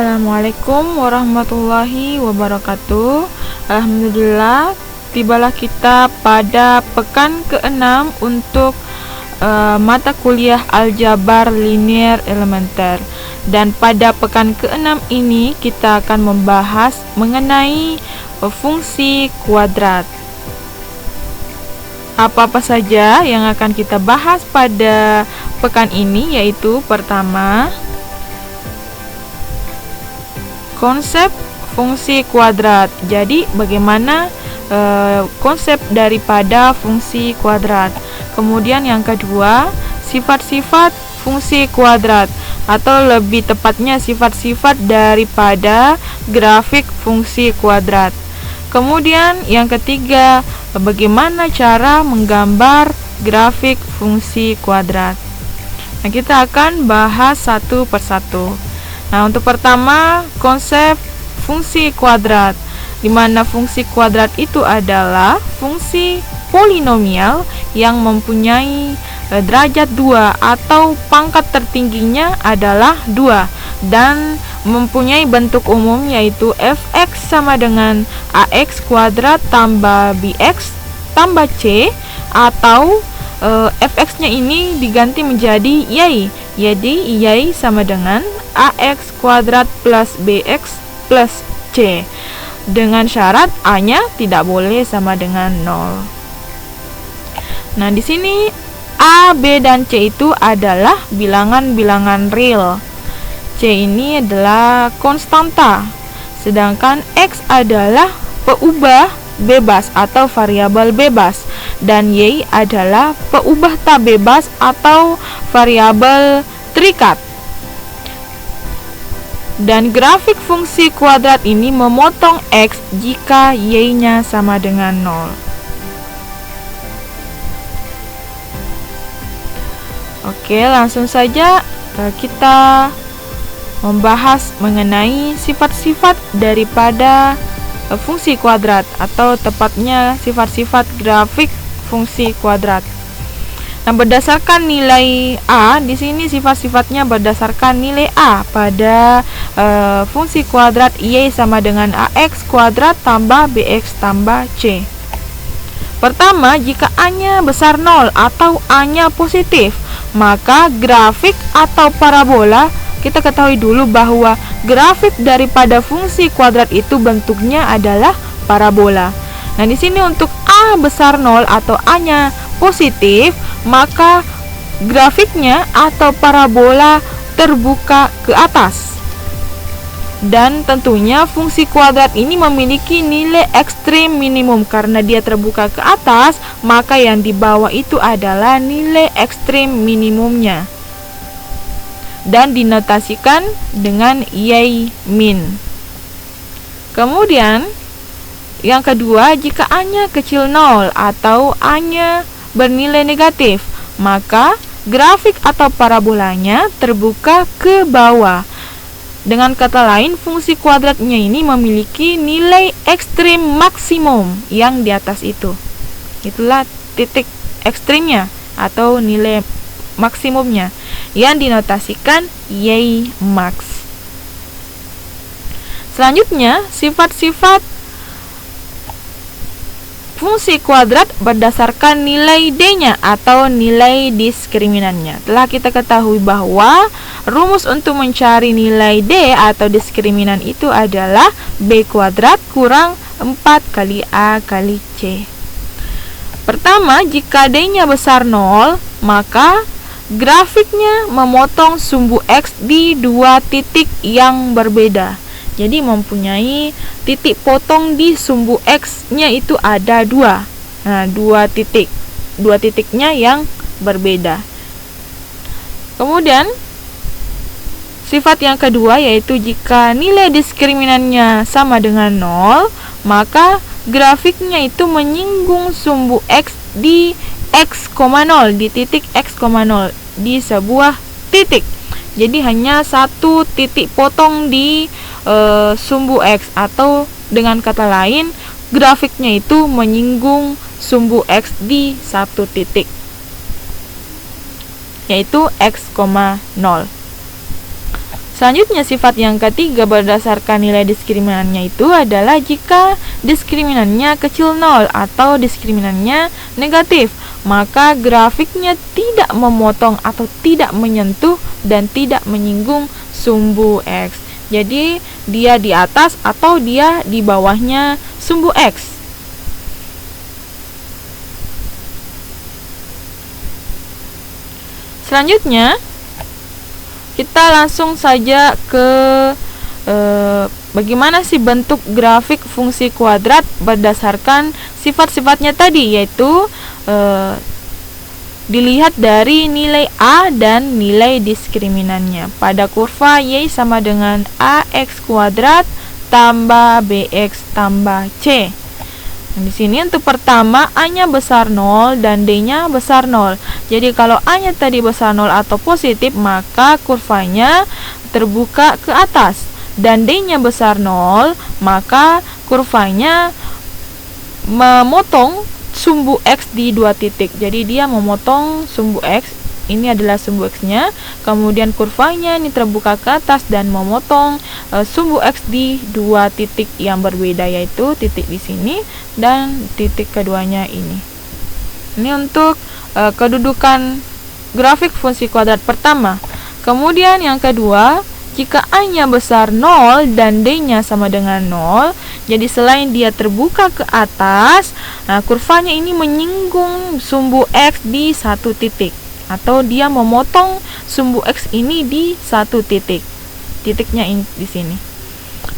Assalamualaikum warahmatullahi wabarakatuh. Alhamdulillah, tibalah kita pada pekan ke-6 untuk mata kuliah aljabar linier elementer. Dan pada pekan ke-6 ini kita akan membahas mengenai fungsi kuadrat. Apa-apa saja yang akan kita bahas pada pekan ini, yaitu pertama, konsep fungsi kuadrat. Jadi bagaimana konsep daripada fungsi kuadrat. Kemudian yang kedua, sifat-sifat fungsi kuadrat, atau lebih tepatnya sifat-sifat daripada grafik fungsi kuadrat. Kemudian yang ketiga, bagaimana cara menggambar grafik fungsi kuadrat. Nah, kita akan bahas satu persatu. Nah, untuk pertama, konsep fungsi kuadrat, di mana fungsi kuadrat itu adalah fungsi polinomial yang mempunyai derajat 2 atau pangkat tertingginya adalah 2 dan mempunyai bentuk umum yaitu fx sama dengan ax kuadrat tambah bx tambah c, atau fx-nya ini diganti menjadi y. Jadi y sama dengan ax kuadrat plus bx plus c, dengan syarat a-nya tidak boleh sama dengan 0. Nah, di sini a, b, dan c itu adalah bilangan-bilangan real. C ini adalah konstanta, sedangkan x adalah peubah bebas atau variabel bebas, dan y adalah peubah tak bebas atau variabel terikat. Dan grafik fungsi kuadrat ini memotong x jika y-nya sama dengan 0. Oke, langsung saja kita membahas mengenai sifat-sifat daripada fungsi kuadrat, atau tepatnya sifat-sifat grafik fungsi kuadrat. Nah, berdasarkan nilai a, di sini sifat-sifatnya berdasarkan nilai a pada fungsi kuadrat y sama dengan ax kuadrat tambah bx tambah c. Pertama, jika a-nya besar 0 atau a-nya positif, maka grafik atau parabola, kita ketahui dulu bahwa grafik daripada fungsi kuadrat itu bentuknya adalah parabola. Nah, di sini untuk a besar 0 atau a-nya positif, maka grafiknya atau parabola terbuka ke atas. Dan tentunya fungsi kuadrat ini memiliki nilai ekstrim minimum. Karena dia terbuka ke atas, maka yang di bawah itu adalah nilai ekstrim minimumnya, dan dinotasikan dengan y min. Kemudian yang kedua, jika a-nya kecil 0 atau a-nya bernilai negatif, maka grafik atau parabolanya terbuka ke bawah. Dengan kata lain, fungsi kuadratnya ini memiliki nilai ekstrim maksimum yang di atas itu. Itulah titik ekstrimnya atau nilai maksimumnya yang dinotasikan y max. Selanjutnya, sifat-sifat fungsi kuadrat berdasarkan nilai d-nya atau nilai diskriminannya. Telah kita ketahui bahwa rumus untuk mencari nilai d atau diskriminan itu adalah b kuadrat kurang 4 kali a kali c. Pertama, jika d-nya besar 0, maka grafiknya memotong sumbu x di dua titik yang berbeda. Jadi mempunyai titik potong di sumbu x-nya itu ada 2. Nah, dua titiknya yang berbeda. Kemudian sifat yang kedua yaitu jika nilai diskriminannya sama dengan 0, maka grafiknya itu menyinggung sumbu x di x,0, di titik x,0, di sebuah titik. Jadi hanya satu titik potong di sumbu x, atau dengan kata lain, grafiknya itu menyinggung sumbu x di satu titik, yaitu x,0. Selanjutnya, sifat yang ketiga berdasarkan nilai diskriminannya itu adalah jika diskriminannya kecil 0 atau diskriminannya negatif, maka grafiknya tidak memotong atau tidak menyentuh dan tidak menyinggung sumbu X. Jadi, dia di atas atau dia di bawahnya sumbu X. Selanjutnya, kita langsung saja ke bagaimana sih bentuk grafik fungsi kuadrat berdasarkan sifat-sifatnya tadi, yaitu dilihat dari nilai A dan nilai diskriminannya. Pada kurva Y sama dengan AX kuadrat tambah BX tambah C. Di sini untuk pertama A-nya besar 0 dan D-nya besar 0. Jadi kalau A-nya tadi besar 0 atau positif, maka kurvanya terbuka ke atas. Dan D-nya besar 0, maka kurvanya memotong sumbu X di 2 titik. Jadi dia memotong sumbu X. Ini adalah sumbu X-nya, kemudian kurvanya ini terbuka ke atas dan memotong sumbu X di 2 titik yang berbeda, yaitu titik di sini dan titik keduanya ini. Ini untuk kedudukan grafik fungsi kuadrat pertama. Kemudian yang kedua, jika A-nya besar 0 dan D-nya sama dengan 0, jadi selain dia terbuka ke atas, kurvanya ini menyinggung sumbu X di 1 titik, atau dia memotong sumbu X ini di 1 titik. Titiknya di sini.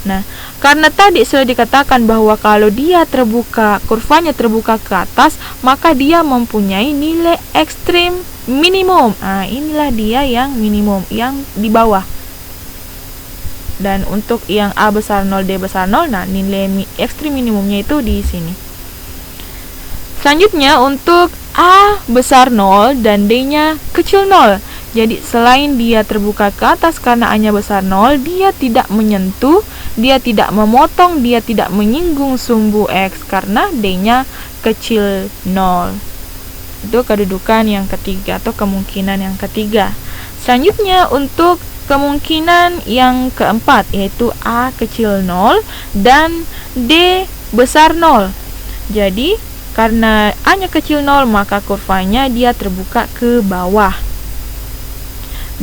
Nah, karena tadi sudah dikatakan bahwa kalau dia terbuka, kurvanya terbuka ke atas, maka dia mempunyai nilai ekstrim minimum. Inilah dia yang minimum, yang di bawah. Dan untuk yang A besar 0, D besar 0, nah nilai ekstrim minimumnya itu di sini. Selanjutnya untuk A besar 0 dan D-nya kecil 0. Jadi selain dia terbuka ke atas karena A-nya besar 0, dia tidak menyentuh, dia tidak memotong, dia tidak menyinggung sumbu X karena D-nya kecil 0. Itu kedudukan yang ketiga atau kemungkinan yang ketiga. Selanjutnya untuk kemungkinan yang keempat, yaitu A kecil 0 dan D besar 0. Jadi karena A-nya kecil 0, maka kurvanya dia terbuka ke bawah.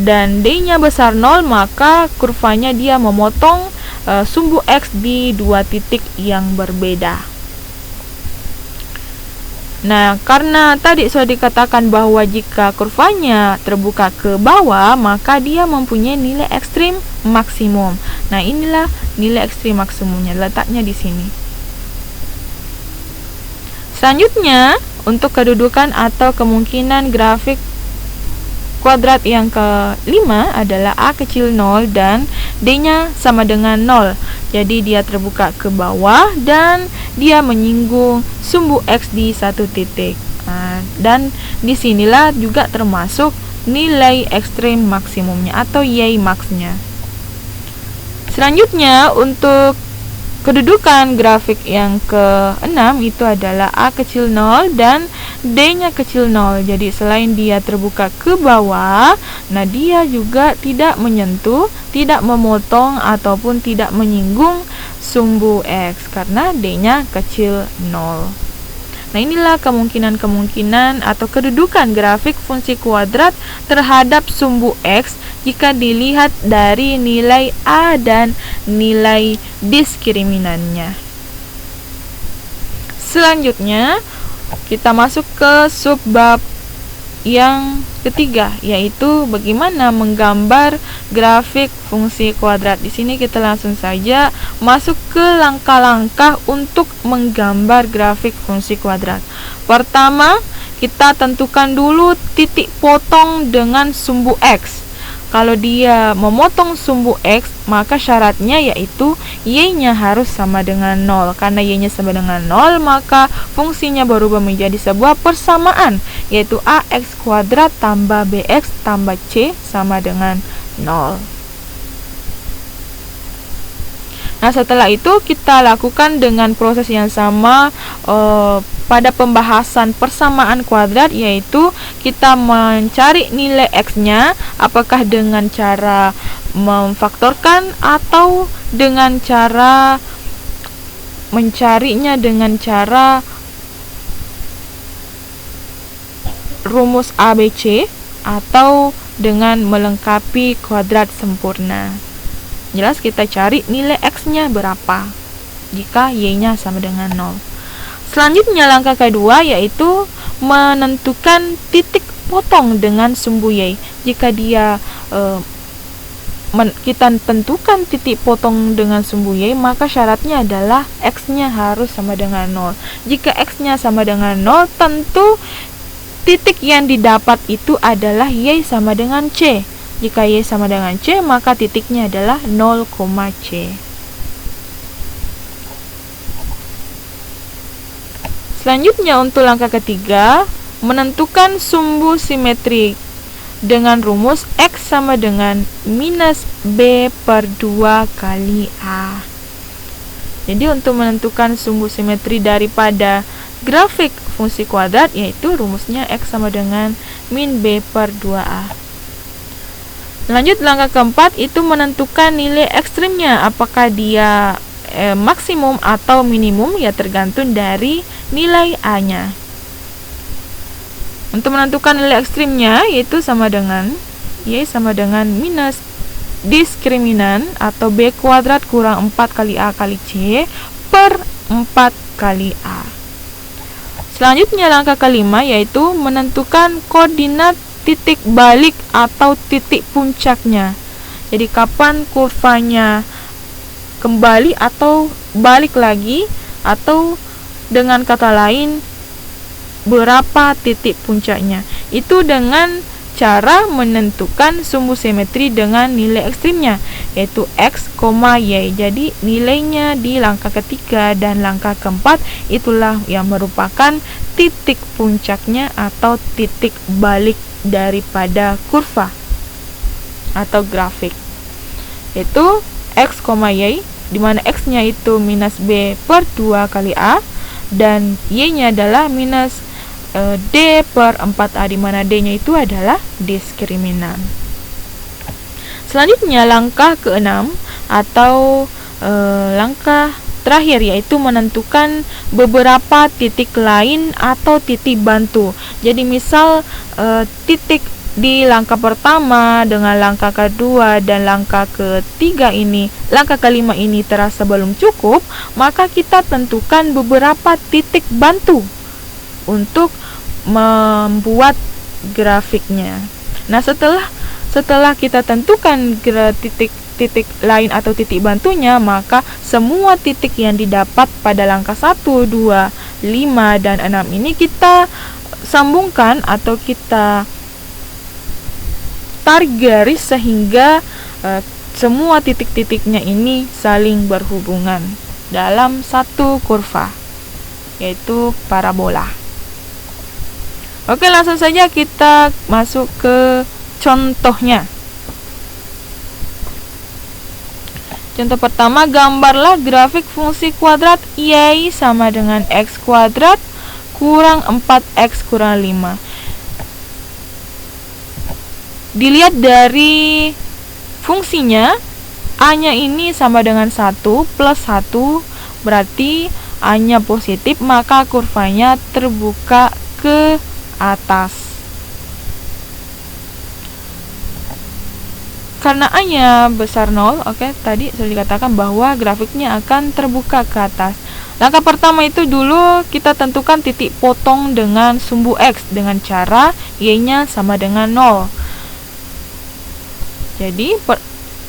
Dan D-nya besar 0, maka kurvanya dia memotong sumbu X di 2 titik yang berbeda. Nah, karena tadi sudah dikatakan bahwa jika kurvanya terbuka ke bawah, maka dia mempunyai nilai ekstrim maksimum. Nah, inilah nilai ekstrim maksimumnya, letaknya di sini. Selanjutnya, untuk kedudukan atau kemungkinan grafik kuadrat yang kelima adalah A kecil 0 dan D-nya sama dengan 0. Jadi dia terbuka ke bawah dan dia menyinggung sumbu X di 1 titik. Dan disinilah juga termasuk nilai ekstrim maksimumnya atau Y max-nya. Selanjutnya, untuk kedudukan grafik yang ke-6 itu adalah A kecil 0 dan D-nya kecil 0. Jadi selain dia terbuka ke bawah, nah dia juga tidak menyentuh, tidak memotong ataupun tidak menyinggung sumbu X karena D-nya kecil 0. Nah, inilah kemungkinan-kemungkinan atau kedudukan grafik fungsi kuadrat terhadap sumbu X jika dilihat dari nilai A dan nilai diskriminannya. Selanjutnya, kita masuk ke subbab yang ketiga, yaitu bagaimana menggambar grafik fungsi kuadrat. Di sini kita langsung saja masuk ke langkah-langkah untuk menggambar grafik fungsi kuadrat. Pertama, kita tentukan dulu titik potong dengan sumbu X. Kalau dia memotong sumbu X, maka syaratnya yaitu Y-nya harus sama dengan 0. Karena Y-nya sama dengan 0, maka fungsinya berubah menjadi sebuah persamaan, yaitu AX kuadrat tambah BX tambah C sama dengan 0. Nah, setelah itu kita lakukan dengan proses yang sama pada pembahasan persamaan kuadrat, yaitu kita mencari nilai X-nya apakah dengan cara memfaktorkan atau dengan cara mencarinya dengan cara rumus ABC atau dengan melengkapi kuadrat sempurna. Jelas kita cari nilai X-nya berapa jika Y-nya sama dengan 0. Selanjutnya langkah kedua yaitu menentukan titik potong dengan sumbu Y. Jika dia kita tentukan titik potong dengan sumbu Y, maka syaratnya adalah X-nya harus sama dengan 0. Jika X-nya sama dengan 0, tentu titik yang didapat itu adalah Y sama dengan C. Jika Y sama dengan C, maka titiknya adalah 0, C. Selanjutnya untuk langkah ketiga, menentukan sumbu simetri dengan rumus X sama dengan minus B per 2 kali A. Jadi untuk menentukan sumbu simetri daripada grafik fungsi kuadrat, yaitu rumusnya X sama dengan min B per 2A. Lanjut langkah keempat, itu menentukan nilai ekstrimnya, apakah dia maksimum atau minimum, ya tergantung dari nilai A-nya. Untuk menentukan nilai ekstrimnya, yaitu sama dengan Y sama dengan minus diskriminan atau B kuadrat kurang 4 kali A kali C per 4 kali A. Selanjutnya langkah kelima yaitu menentukan koordinat titik balik atau titik puncaknya. Jadi kapan kurvanya kembali atau balik lagi, atau dengan kata lain berapa titik puncaknya. Itu dengan cara menentukan sumbu simetri dengan nilai ekstrimnya, yaitu X, Y. Jadi nilainya di langkah ketiga dan langkah keempat itulah yang merupakan titik puncaknya atau titik balik daripada kurva atau grafik, yaitu X, Y, di mana X-nya itu minus B per 2 kali A dan Y-nya adalah minus D per 4A, di mana D-nya itu adalah diskriminan. Selanjutnya langkah keenam atau langkah terakhir yaitu menentukan beberapa titik lain atau titik bantu. Jadi misal titik di langkah pertama dengan langkah kedua dan langkah ketiga ini, langkah kelima ini terasa belum cukup, maka kita tentukan beberapa titik bantu untuk membuat grafiknya. Nah, setelah kita tentukan titik lain atau titik bantunya, maka semua titik yang didapat pada langkah 1, 2, 5 dan 6 ini kita sambungkan atau kita tarik garis sehingga semua titik-titiknya ini saling berhubungan dalam satu kurva, yaitu parabola. Oke, langsung saja kita masuk ke contohnya. Contoh pertama, gambarlah grafik fungsi kuadrat Y sama dengan X kuadrat kurang 4X kurang 5. Dilihat dari fungsinya, A-nya ini sama dengan 1 plus 1, berarti A-nya positif, maka kurvanya terbuka ke atas. Karena A-nya besar 0, oke, tadi sudah dikatakan bahwa grafiknya akan terbuka ke atas. Langkah pertama itu dulu kita tentukan titik potong dengan sumbu X dengan cara Y-nya sama dengan 0. Jadi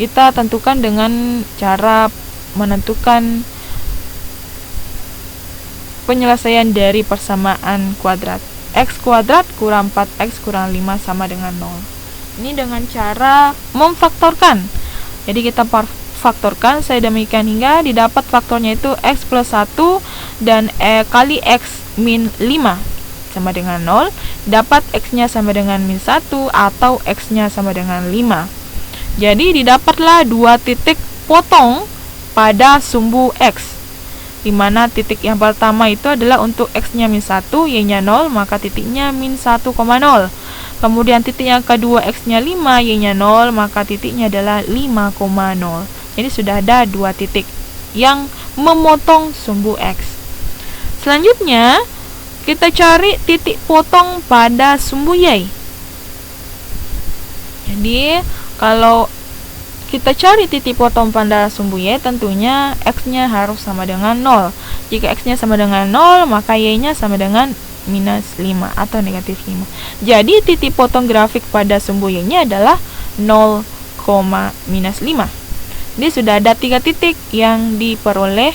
kita tentukan dengan cara menentukan penyelesaian dari persamaan kuadrat. X kuadrat kurang 4X kurang 5 sama dengan 0. Ini dengan cara memfaktorkan. Jadi kita faktorkan sedemikian hingga didapat faktornya itu X plus 1 dan kali X min 5 sama dengan 0. Dapat X-nya sama dengan min 1 atau X-nya sama dengan 5. Jadi didapatlah dua titik potong pada sumbu X, di mana titik yang pertama itu adalah untuk X-nya min 1, Y-nya 0, maka titiknya min 1,0. Kemudian titik yang kedua X-nya 5, Y-nya 0, maka titiknya adalah 5,0. Jadi sudah ada dua titik yang memotong sumbu X. Selanjutnya, kita cari titik potong pada sumbu Y. Jadi, kalau kita cari titik potong pada sumbu Y, tentunya X-nya harus sama dengan 0. Jika X-nya sama dengan 0, maka Y-nya sama dengan minus 5 atau negatif 5. Jadi, titik potong grafik pada sumbu Y-nya adalah 0, minus 5. Jadi, sudah ada 3 titik yang diperoleh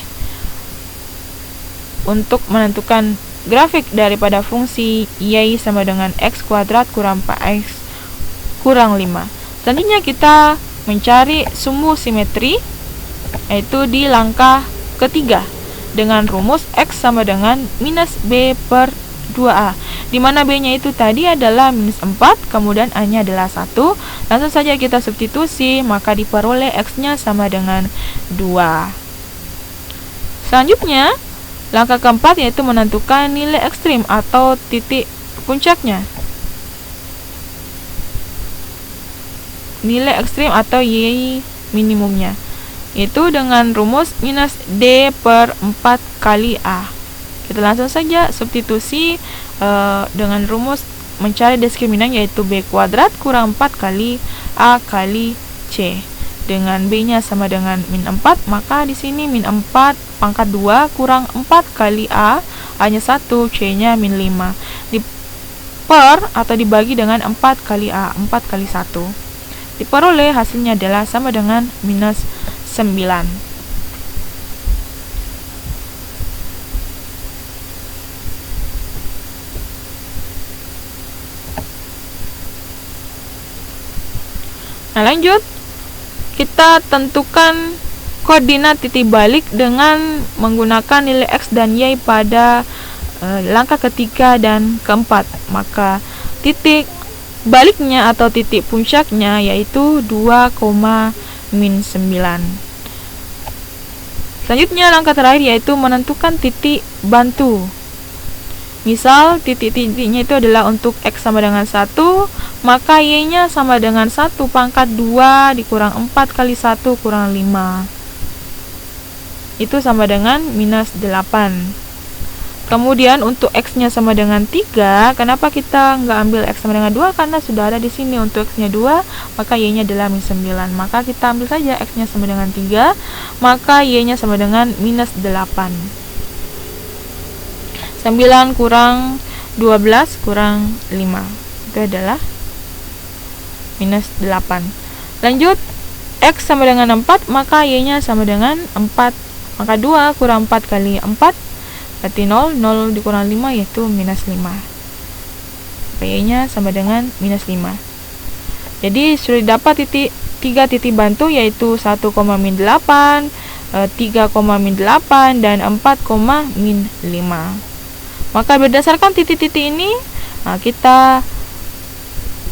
untuk menentukan grafik daripada fungsi Y sama dengan X kuadrat kurang 4X kurang 5. Selanjutnya kita mencari sumbu simetri, yaitu di langkah ketiga dengan rumus X sama dengan minus B per 2A, di mana B-nya itu tadi adalah minus 4, kemudian A-nya adalah 1. Langsung saja kita substitusi, maka diperoleh X-nya sama dengan 2. Selanjutnya, langkah keempat yaitu menentukan nilai ekstrim atau titik puncaknya. Nilai ekstrim atau Y minimumnya, itu dengan rumus minus D per 4 kali A. Kita langsung saja substitusi dengan rumus mencari diskriminan, yaitu B kuadrat kurang 4 kali A kali C. Dengan B-nya sama dengan min 4, maka di sini min 4 pangkat 2 kurang 4 kali A, A-nya 1, C-nya min 5. Per atau dibagi dengan 4 kali A, 4 kali 1. Diperoleh hasilnya adalah sama dengan minus 9. Nah, lanjut, kita tentukan koordinat titik balik dengan menggunakan nilai X dan Y pada langkah ketiga dan keempat. Maka titik baliknya atau titik puncaknya yaitu 2, min 9. Selanjutnya langkah terakhir yaitu menentukan titik bantu. Misal titik-titiknya itu adalah untuk X sama dengan 1, maka Y-nya sama dengan 1 pangkat 2 dikurang 4 kali 1 kurang 5. Itu sama dengan minus 8. Kemudian untuk X-nya sama dengan 3, kenapa kita nggak ambil X sama dengan 2? Karena sudah ada di sini untuk X-nya 2, maka Y-nya adalah min 9. Maka kita ambil saja X-nya sama dengan 3, maka Y-nya sama dengan minus 8. 9 kurang 12 kurang 5. Itu adalah minus 8. Lanjut, X sama dengan 4, maka Y-nya sama dengan 4. Maka 2 kurang 4 kali 4, berarti 0, 0 dikurang 5 yaitu minus 5. Y-nya sama dengan minus 5. Jadi sudah dapat 3 titik bantu, yaitu 1, min 8, 3, min 8, dan 4, min 5. Maka berdasarkan titik-titik ini, kita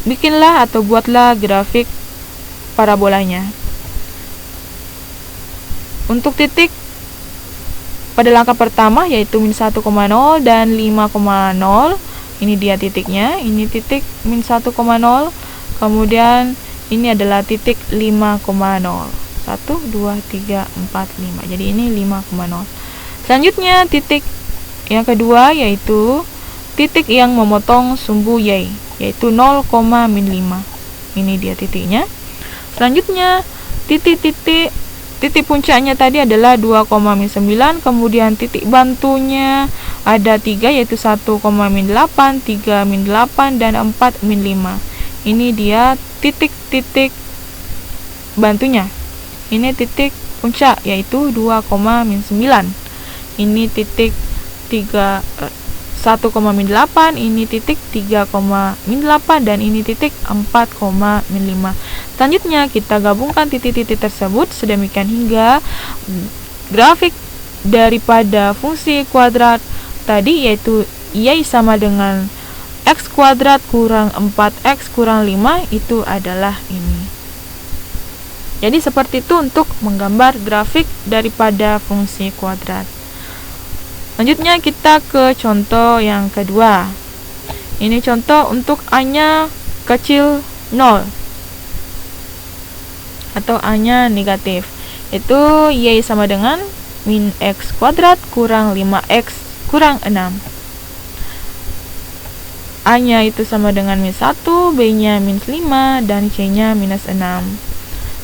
bikinlah atau buatlah grafik parabolanya. Untuk titik pada langkah pertama yaitu min 1,0 dan 5,0, ini dia titiknya, ini titik min 1,0, kemudian ini adalah titik 5,0. 1, 2, 3, 4, 5. Jadi ini 5,0. Selanjutnya titik yang kedua yaitu titik yang memotong sumbu Y, yaitu 0, min 5. Ini dia titiknya. Selanjutnya titik puncaknya tadi adalah 2, min 9, kemudian titik bantunya ada 3, yaitu 1, min 8, 3, min 8, dan 4, min 5. Ini dia titik-titik bantunya. Ini titik puncak, yaitu 2, min 9. Ini titik 1, min 8, ini titik 3, min 8, dan ini titik 4, min 5. Selanjutnya kita gabungkan titik-titik tersebut sedemikian hingga grafik daripada fungsi kuadrat tadi, yaitu Y sama dengan X kuadrat kurang 4X kurang 5, itu adalah ini. Jadi seperti itu untuk menggambar grafik daripada fungsi kuadrat. Selanjutnya kita ke contoh yang kedua. Ini contoh untuk A-nya kecil 0 atau A-nya negatif. Itu Y sama dengan min X kuadrat kurang 5X kurang 6. A-nya itu sama dengan min 1, B-nya minus 5, dan C-nya minus 6.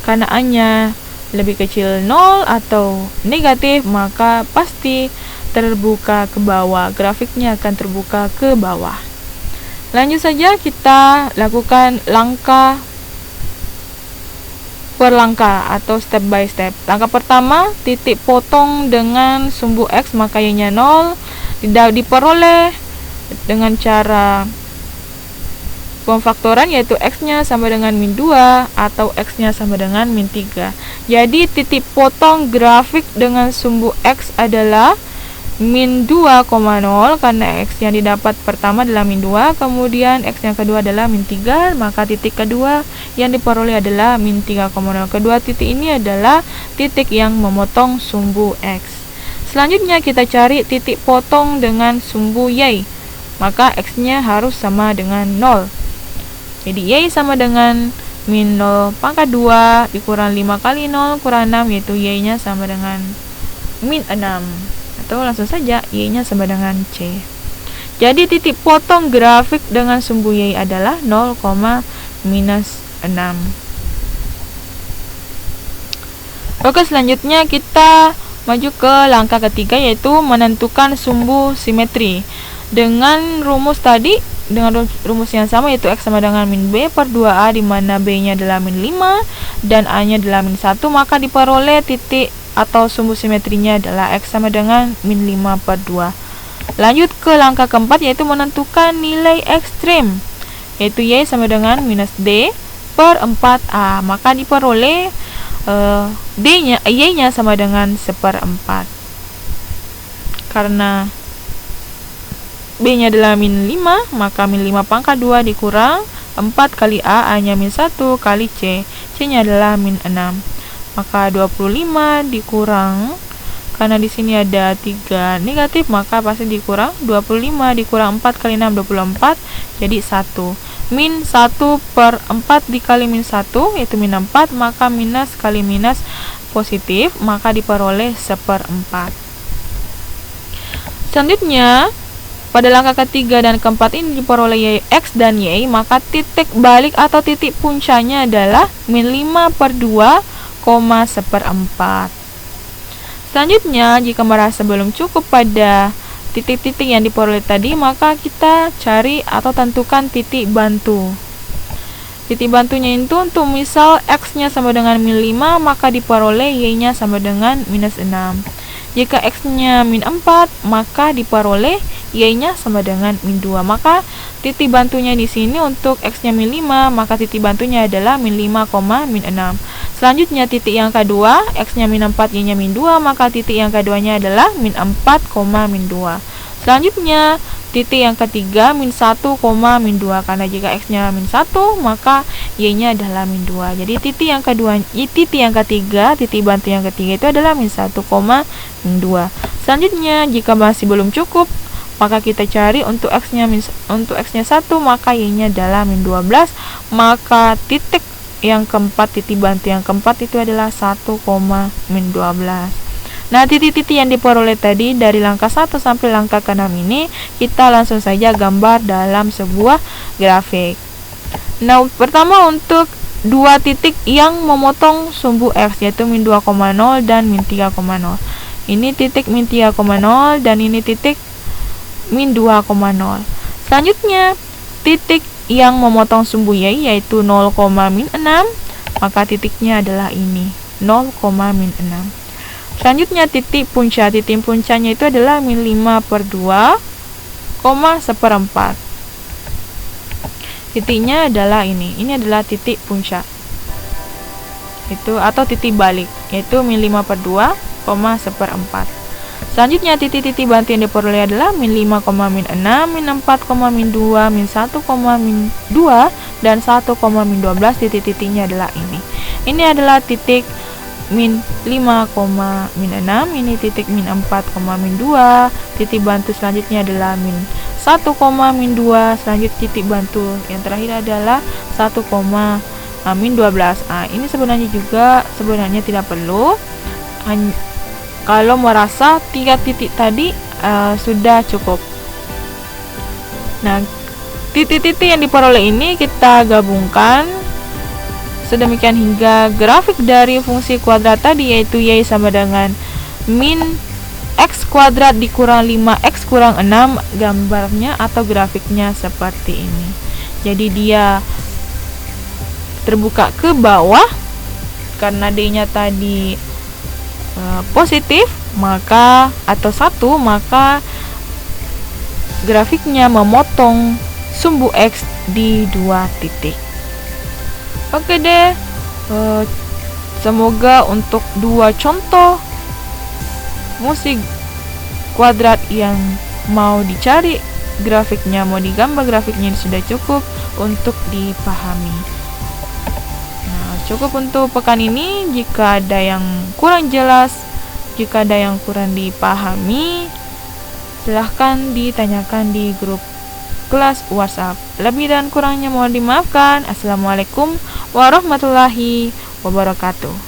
Karena A-nya lebih kecil 0 atau negatif, maka pasti terbuka ke bawah. Grafiknya akan terbuka ke bawah. Lanjut saja kita lakukan langkah per langkah atau step by step. Langkah pertama, titik potong dengan sumbu X, maka Y-nya 0 diperoleh dengan cara pemfaktoran, yaitu X-nya sama dengan min 2 atau X-nya sama dengan min 3. Jadi titik potong grafik dengan sumbu X adalah min 2,0 karena X yang didapat pertama adalah min 2, kemudian X yang kedua adalah min 3, maka titik kedua yang diperoleh adalah min 3,0. Kedua titik ini adalah titik yang memotong sumbu X. Selanjutnya kita cari titik potong dengan sumbu Y, maka X-nya harus sama dengan 0. Jadi Y sama dengan min 0 pangkat 2 dikurang 5 kali 0 kurang 6, yaitu Y-nya sama dengan min 6. Atau langsung saja Y-nya sama dengan C. Jadi titik potong grafik dengan sumbu Y adalah 0, minus 6. Oke, selanjutnya kita maju ke langkah ketiga, yaitu menentukan sumbu simetri. Dengan rumus tadi, dengan rumus yang sama, yaitu X sama dengan min B per 2A, di mana B-nya adalah min 5 dan A-nya adalah min 1, maka diperoleh titik atau sumbu simetrinya adalah X sama dengan min 5 per 2. Lanjut ke langkah keempat, yaitu menentukan nilai ekstrim, yaitu Y sama dengan minus D per 4A, maka diperoleh Y-nya sama dengan 1/4. Karena B-nya adalah min 5, maka min 5 pangkat 2 dikurang 4 kali A-nya min 1 kali C, C-nya adalah min 6. Maka 25 dikurang, karena di sini ada 3 negatif, maka pasti dikurang 25 dikurang 4 kali 6 24, jadi 1. Min 1 per 4 dikali min 1, yaitu min 4, maka minus kali minus positif, maka diperoleh 1/4. Selanjutnya, pada langkah ketiga dan keempat ini diperoleh X dan Y, maka titik balik atau titik puncaknya adalah min 5 per 2, 1/4. Selanjutnya, jika merasa belum cukup pada titik-titik yang diperoleh tadi, maka kita cari atau tentukan titik bantu. Titik bantunya itu untuk misal X-nya sama dengan min 5, maka diperoleh Y-nya sama dengan minus 6. Jika X-nya min 4, maka diperoleh Y-nya sama dengan min 2. Maka titik bantunya di sini untuk X-nya min 5, maka titik bantunya adalah min 5, min 6. Selanjutnya titik yang kedua, X-nya min 4, Y-nya min 2, maka titik yang keduanya adalah min 4, min 2. Selanjutnya titik yang ketiga, min 1, min 2, karena jika X-nya min 1, maka Y-nya adalah min 2. Jadi titik yang kedua, titik yang ketiga, titik bantu yang ketiga itu adalah min 1, min 2. Selanjutnya, jika masih belum cukup, maka kita cari untuk X-nya 1, maka Y-nya adalah min 12, maka titik yang keempat, titik bantu yang keempat itu adalah 1, min 12. Nah, titik-titik yang diperoleh tadi dari langkah 1 sampai langkah ke-6 ini kita langsung saja gambar dalam sebuah grafik. Nah, pertama untuk dua titik yang memotong sumbu X, yaitu min 2,0 dan min 3,0. Ini titik min 3,0 dan ini titik min 2,0. Selanjutnya, titik yang memotong sumbu Y, yaitu 0, min 6, maka titiknya adalah ini, 0, min 6. Selanjutnya titik puncaknya itu adalah min 5 per 2, 1/4. Titiknya adalah ini adalah titik puncak. Itu atau titik balik, yaitu min 5 per 2, 1/4. Selanjutnya titik-titik bantu yang diperoleh adalah min 5, min 6, min 4, min 2, min 1, min 2, dan 1, min 12. Titik-titiknya adalah ini. Ini adalah titik min 5, min 6, ini titik min 4, min 2, titik bantu selanjutnya adalah min 1, min 2, selanjutnya titik bantu yang terakhir adalah 1, min 12. Ini sebenarnya tidak perlu. Kalau merasa 3 titik tadi sudah cukup. Nah, titik-titik yang diperoleh ini kita gabungkan sedemikian hingga grafik dari fungsi kuadrat tadi, yaitu y sama dengan min x kuadrat dikurang 5x kurang 6, gambarnya atau grafiknya seperti ini. Jadi dia terbuka ke bawah karena d-nya tadi positif, maka atau 1, maka grafiknya memotong sumbu x di 2 titik. Oke deh, semoga untuk 2 contoh fungsi kuadrat yang mau dicari grafiknya, mau digambar grafiknya, sudah cukup untuk dipahami. Nah, cukup untuk pekan ini. Jika ada yang kurang jelas, jika ada yang kurang dipahami, silahkan ditanyakan di grup kelas WhatsApp. Lebih dan kurangnya mohon dimaafkan. Assalamualaikum warahmatullahi wabarakatuh.